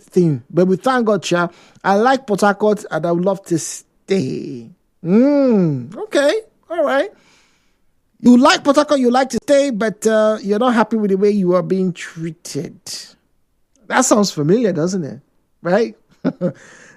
thing. But we thank God, Cha. I like Port Harcourt and I would love to stay. Okay. All right. You like Port Harcourt, you like to stay, but you're not happy with the way you are being treated. That sounds familiar, doesn't it? Right?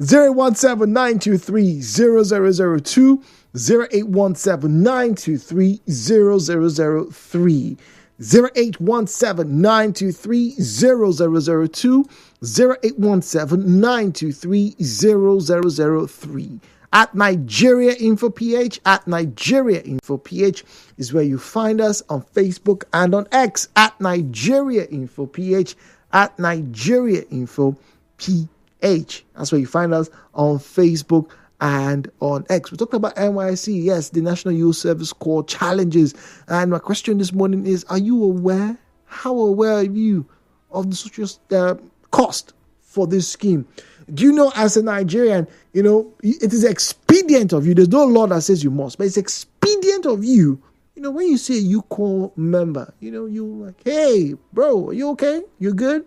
017-923-0002, 0817-923-0003, 0817-923-0002, 0817-923-0003. At Nigeria Info PH, at Nigeria Info PH is where you find us on Facebook and on X, at Nigeria Info PH, at Nigeria Info PH. That's where you find us on Facebook and on X. We're talking about NYSC, yes, the National Youth Service Corps challenges. And my question this morning is, are you aware? How aware are you of the social cost for this scheme? Do you know, as a Nigerian, it is expedient of you. There's no law that says you must, but it's expedient of you. When you see a UCOR member, you're like, hey, bro, are you okay? You good?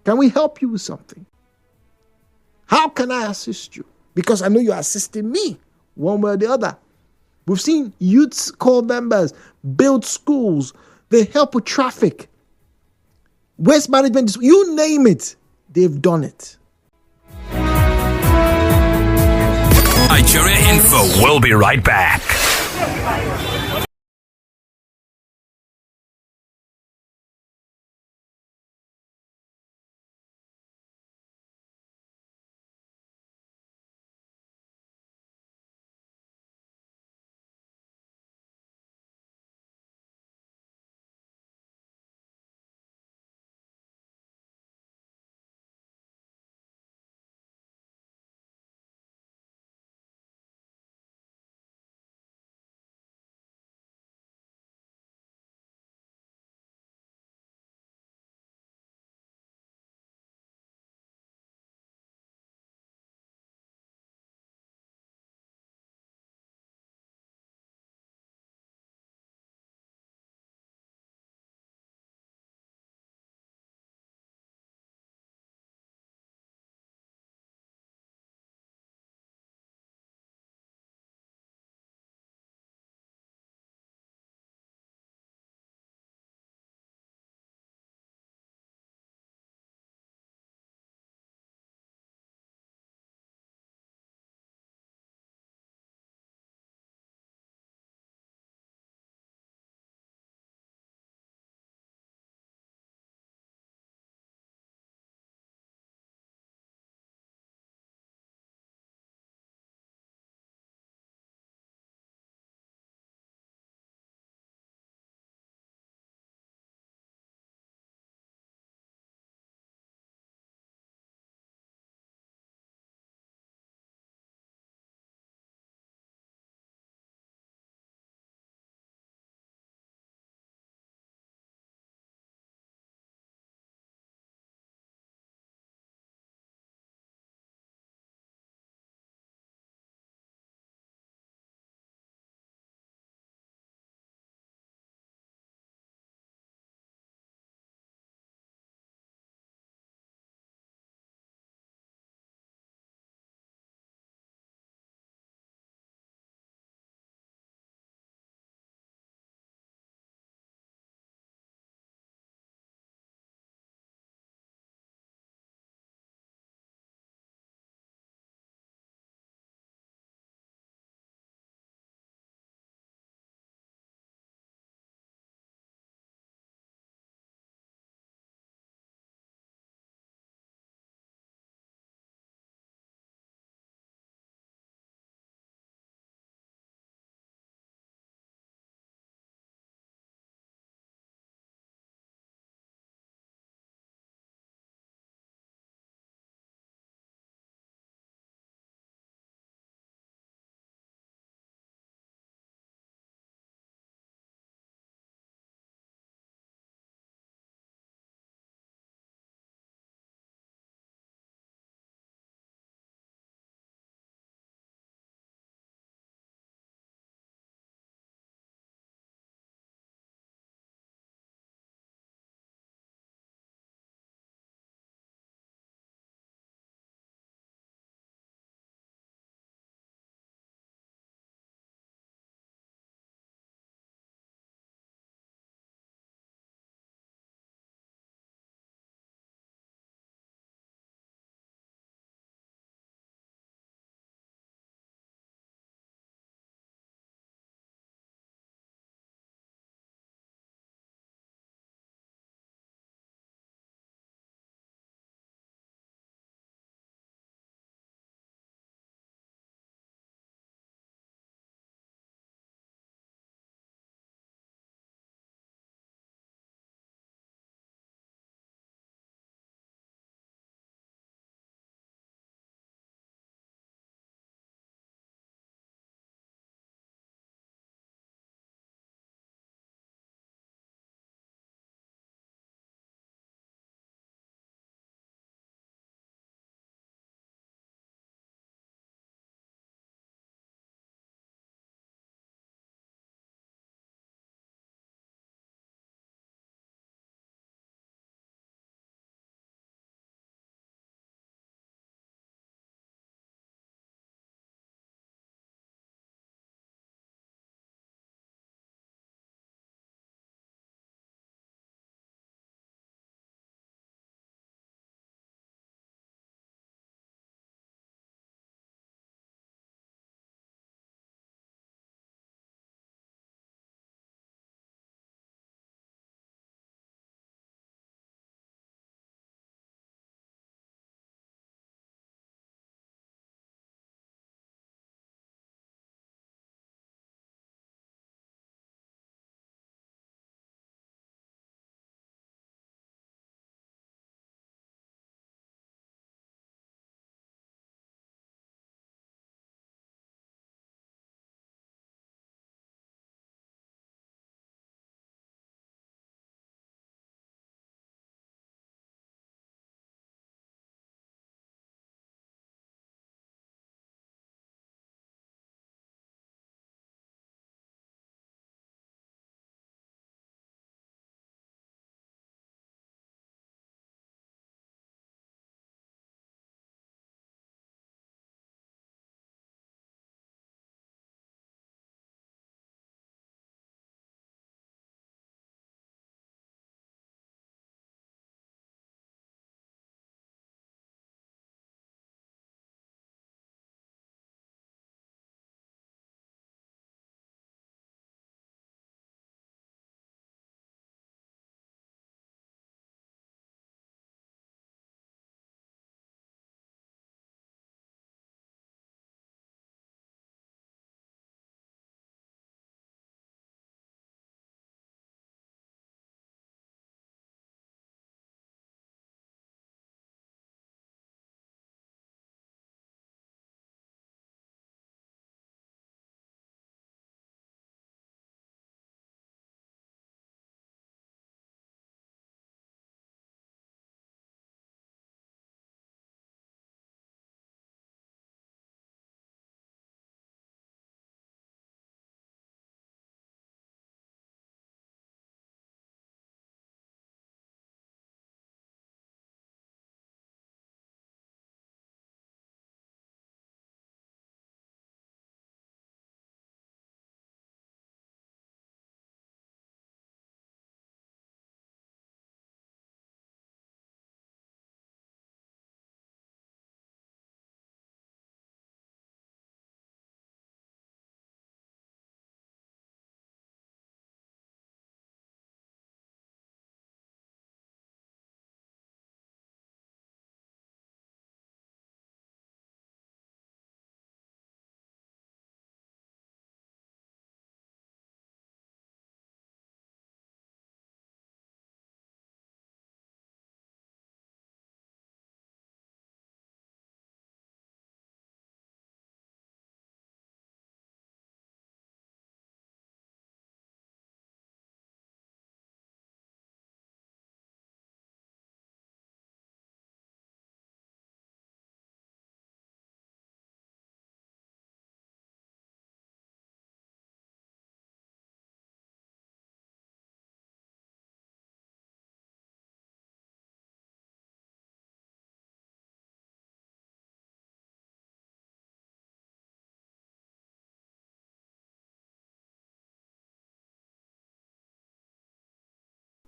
Can we help you with something? How can I assist you? Because I know you're assisting me one way or the other. We've seen youth corps members build schools. They help with traffic, waste management, you name it. They've done it. Nigeria Info will be right back.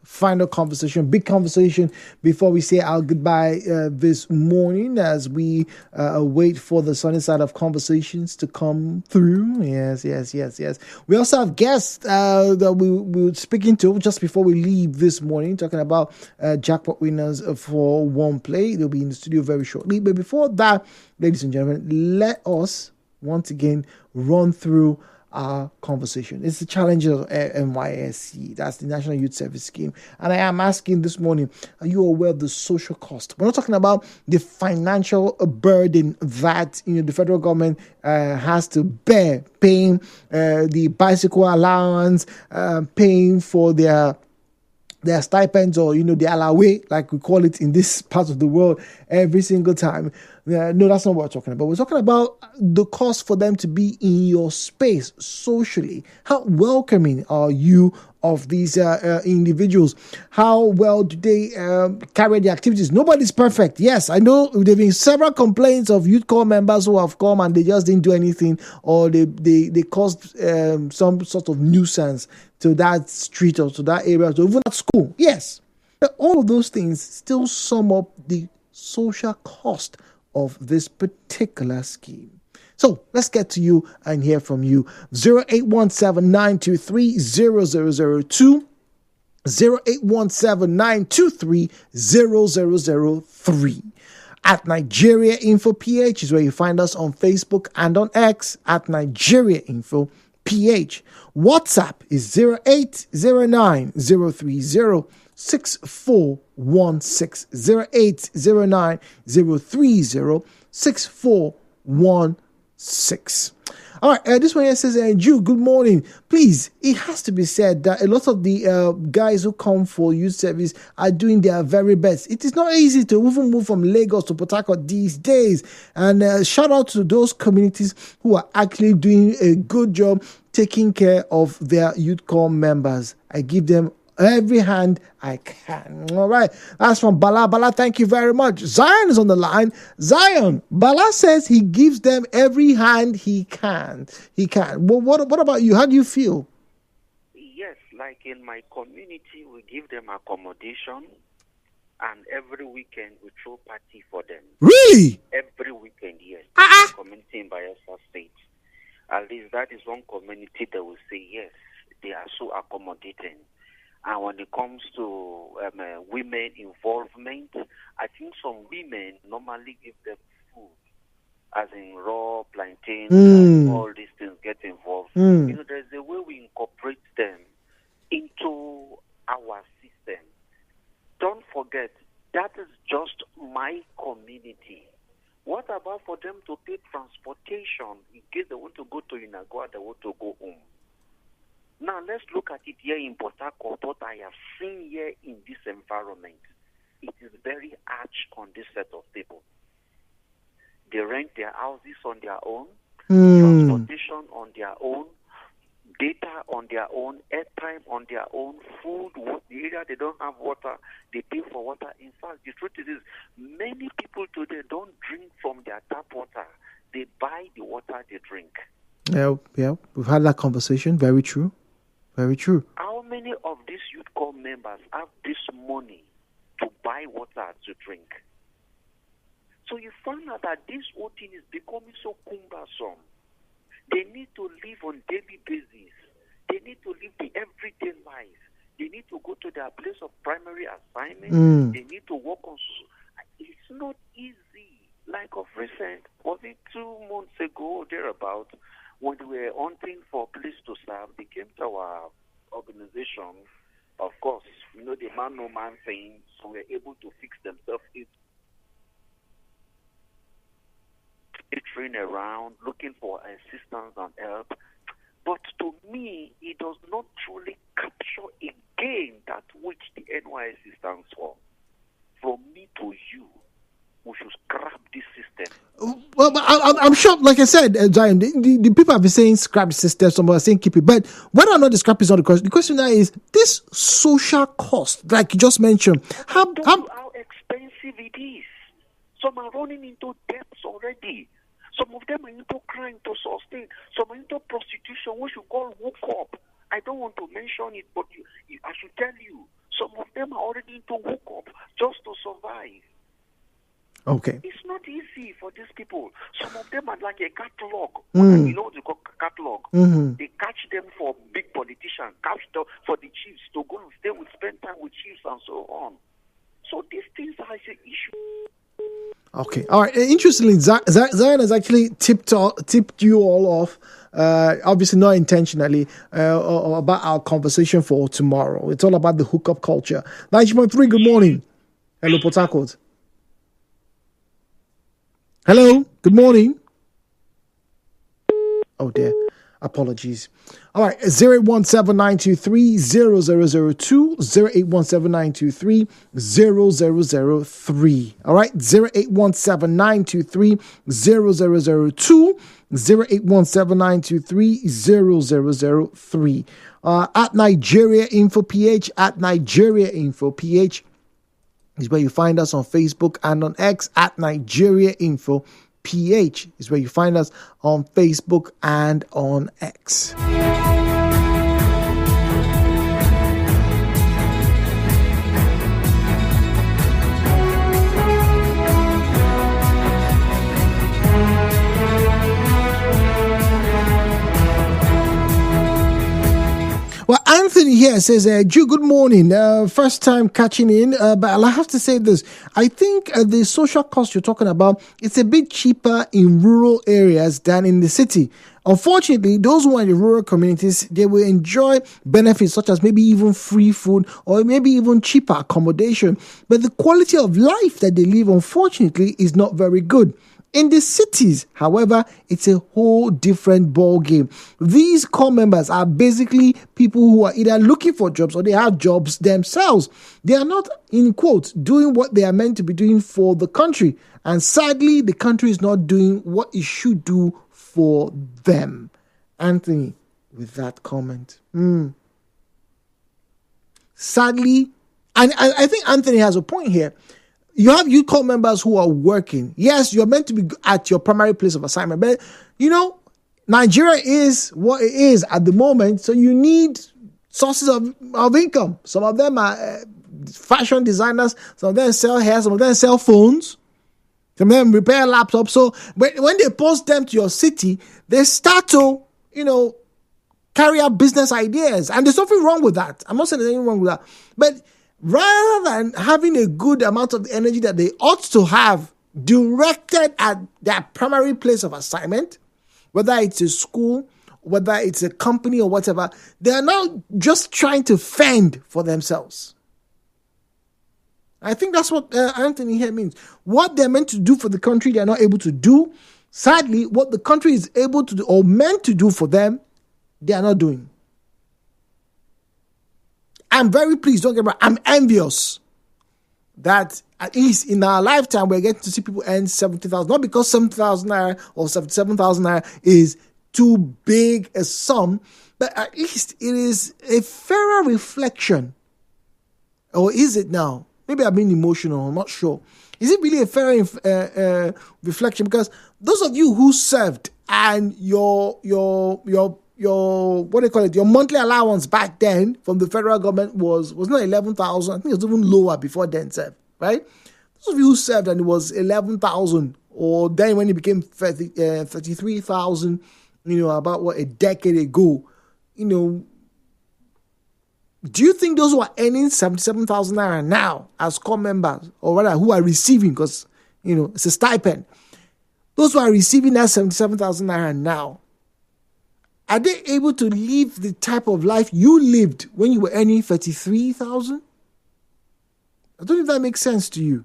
final conversation, big conversation before we say our goodbye this morning as we wait for the sunny side of conversations to come through. Yes. We also have guests that we were speaking to just before we leave this morning, talking about jackpot winners for one play. They'll be in the studio very shortly. But before that, ladies and gentlemen, let us once again run through our conversation. It's the challenge of NYSC. That's the National Youth Service Scheme. And I am asking this morning, are you aware of the social cost? We're not talking about the financial burden that the federal government has to bear, paying the bicycle allowance, paying for their stipends, or the alloway, like we call it in this part of the world, every single time. No, that's not what we're talking about. We're talking about the cost for them to be in your space socially. How welcoming are you of these individuals? How well do they carry the activities? Nobody's perfect. Yes, I know there have been several complaints of youth corps members who have come and they just didn't do anything, or they caused some sort of nuisance to that street or to that area, to even that school. Yes, but all of those things still sum up the social cost of this particular scheme. So let's get to you and hear from you. 0817-923-0002, 0817-923-0003. At Nigeria Info PH is where you find us on Facebook and on X at Nigeria Info PH. WhatsApp is 0809-030-6416, 0809-030-6416. All right, this one here says, Jude, good morning. Please, it has to be said that a lot of the guys who come for youth service are doing their very best. It is not easy to even move from Lagos to Port Harcourt these days. And shout out to those communities who are actually doing a good job taking care of their youth corps members. I give them every hand I can. All right. That's from Bala. Bala, thank you very much. Zion is on the line. Zion, Bala says he gives them every hand he can. Well, what about you? How do you feel? Yes, like in my community, we give them accommodation, and every weekend we throw party for them. Really? Every weekend, yes. Community in Bayelsa State. At least that is one community that will say, yes, they are so accommodating. And when it comes to women involvement, I think some women normally give them food, as in raw plantain, and all these things get involved. There's a way we incorporate them into our system. Don't forget, that is just my community. What about for them to pay transportation in case they want to go to Inagua, they want to go home? Now, let's look at it here in Port Harcourt, what I have seen here in this environment. It is very harsh on this set of people. They rent their houses on their own, transportation on their own, data on their own, airtime on their own, food, the area they don't have water, they pay for water. In fact, the truth is, many people today don't drink from their tap water. They buy the water they drink. Yeah, we've had that conversation. Very true. Very true. How many of these youth corps members have this money to buy water to drink? So you find out that this whole thing is becoming so cumbersome. They need to live on daily basis. They need to live the everyday life. They need to go to their place of primary assignment. They need to work on. It's not easy. Like of recent, was it 2 months ago or thereabout, when we were hunting for a place to serve, they came to our organization. Of course, the man no man thing, so we were able to fix themselves. Train around, looking for assistance and help. But to me, it does not truly capture again that which the NYSC stands for. From me to you, we should scrap this system. Well, I'm sure, like I said, Zion, the people have been saying scrap the system, some are saying keep it. But whether or not the scrap is not the question, the question now is this social cost, like you just mentioned. How expensive it is. Some are running into debts already. Some of them are into crime to sustain. Some are into prostitution, which you call hook up. I don't want to mention it, but I should tell you, Some of them are already into hookup just to survive. Okay. It's not easy for these people. Some of them are like a catalog. Mm. You know what they call catalog? Mm-hmm. They catch them for big politicians, catch them for the chiefs to go and stay with, spend time with chiefs and so on. So these things are an issue. Okay. All right. Interestingly, Zion has actually tipped you all off, obviously not intentionally, about our conversation for tomorrow. It's all about the hookup culture. 90.3, good morning. Hello, Port Harcourt. Hello, good morning. Oh dear, apologies. All right, 0817-923-0002, 0817-923-0003. All right, 0817-923-0002, 0817-923-0003. At Nigeria Info PH, at Nigeria Info PH is where you find us on Facebook and on X. At Nigeria Info PH is where you find us on Facebook and on X. Well, Anthony here says, Drew, good morning. First time catching in, but I'll have to say this. I think the social cost you're talking about, it's a bit cheaper in rural areas than in the city. Unfortunately, those who are in the rural communities, they will enjoy benefits such as maybe even free food or maybe even cheaper accommodation. But the quality of life that they live, unfortunately, is not very good. In the cities, however, it's a whole different ball game. These core members are basically people who are either looking for jobs or they have jobs themselves. They are not, in quotes, doing what they are meant to be doing for the country. And sadly, the country is not doing what it should do for them. Anthony, with that comment. Sadly, and I think Anthony has a point here. You have core members who are working. Yes, you're meant to be at your primary place of assignment. But, Nigeria is what it is at the moment. So you need sources of income. Some of them are fashion designers. Some of them sell hair. Some of them sell phones. Some of them repair laptops. So when they post them to your city, they start to, carry out business ideas. And there's nothing wrong with that. I'm not saying there's anything wrong with that. But rather than having a good amount of energy that they ought to have directed at their primary place of assignment, whether it's a school, whether it's a company or whatever, they are now just trying to fend for themselves. I think that's what Anthony here means. What they're meant to do for the country, they're not able to do. Sadly, what the country is able to do or meant to do for them, they are not doing. I'm very pleased, don't get me wrong, I'm envious that at least in our lifetime we're getting to see people earn 70,000. Not because 70,000 naira or 77,000 naira is too big a sum, but at least it is a fairer reflection. Or is it now? Maybe I'm being emotional, I'm not sure. Is it really a fair reflection? Because those of you who served and your what do you call it? Your monthly allowance back then from the federal government was not 11,000. I think it was even lower before then served, right? Those of you who served and it was 11,000, or then when it became 33,000, about a decade ago, do you think those who are earning 77,000 naira now as core members, or rather who are receiving, because it's a stipend, those who are receiving that 77,000 naira now, are they able to live the type of life you lived when you were earning 33,000? I don't know if that makes sense to you.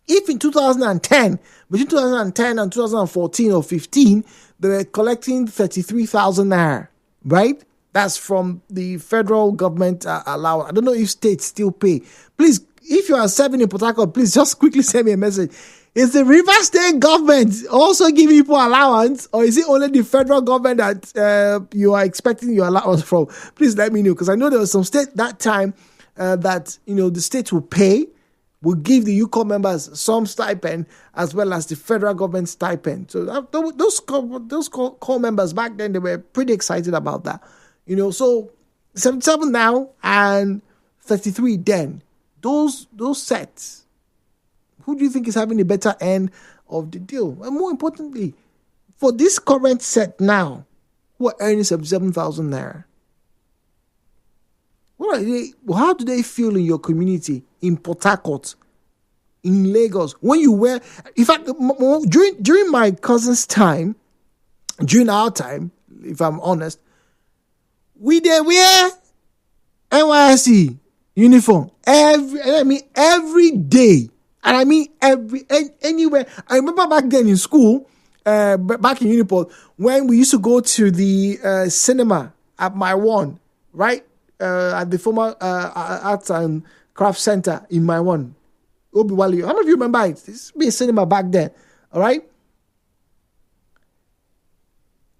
If in 2010, between 2010 and 2014 or 15, they were collecting 33,000 naira, right? That's from the federal government allowance. I don't know if states still pay. Please, if you are serving in Port Harcourt, please just quickly send me a message. Is the River State government also giving people allowance, or is it only the federal government that you are expecting your allowance from? Please let me know, because I know there was some state that time that the state will pay, will give the UCO members some stipend as well as the federal government stipend. So those core members back then, they were pretty excited about that. So 77 now and 33 then. Those sets. Who do you think is having a better end of the deal? And more importantly, for this current set now, who are earning 77,000 naira, how do they feel in your community, in Port Harcourt, in Lagos? When you were, in fact, during my cousin's time, during our time, if I'm honest, we did wear NYSC uniform every day. And I mean anywhere. I remember back then in school, back in Uniport, when we used to go to the cinema at my one, right? At the former Arts and Craft Center in my one. Obiwali. How many of you remember it? This used to be a cinema back then. All right?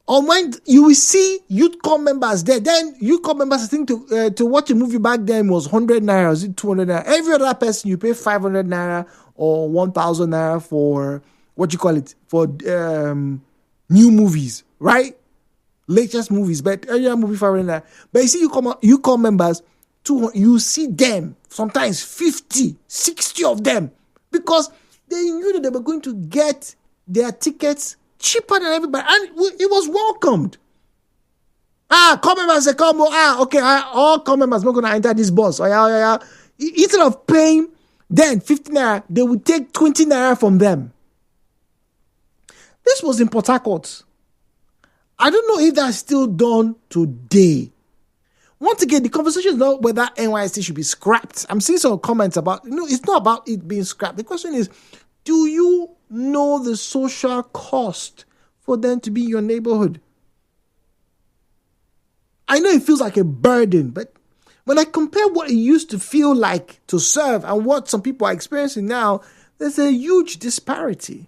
On when you will see youth corps members there, then youth corps members, I think to watch a movie back then was 100 naira, was it 200 naira? Every other person you pay 500 naira or 1,000 naira for for new movies, right? Latest movies, but every movie 500 naira. But you see you corps members, you see them sometimes 50, 60 of them because they knew that they were going to get their tickets cheaper than everybody, and it was welcomed. Corps members say, come, okay, all corps members not gonna enter this bus. Yeah. Instead of paying then 50 naira, they would take 20 naira from them. This was in Port Harcourt. I don't know if that's still done today. Once again, the conversation is not whether NYSC should be scrapped. I'm seeing some comments about, it's not about it being scrapped. The question is, do you know the social cost for them to be in your neighborhood? I know it feels like a burden, but when I compare what it used to feel like to serve and what some people are experiencing now, there's a huge disparity.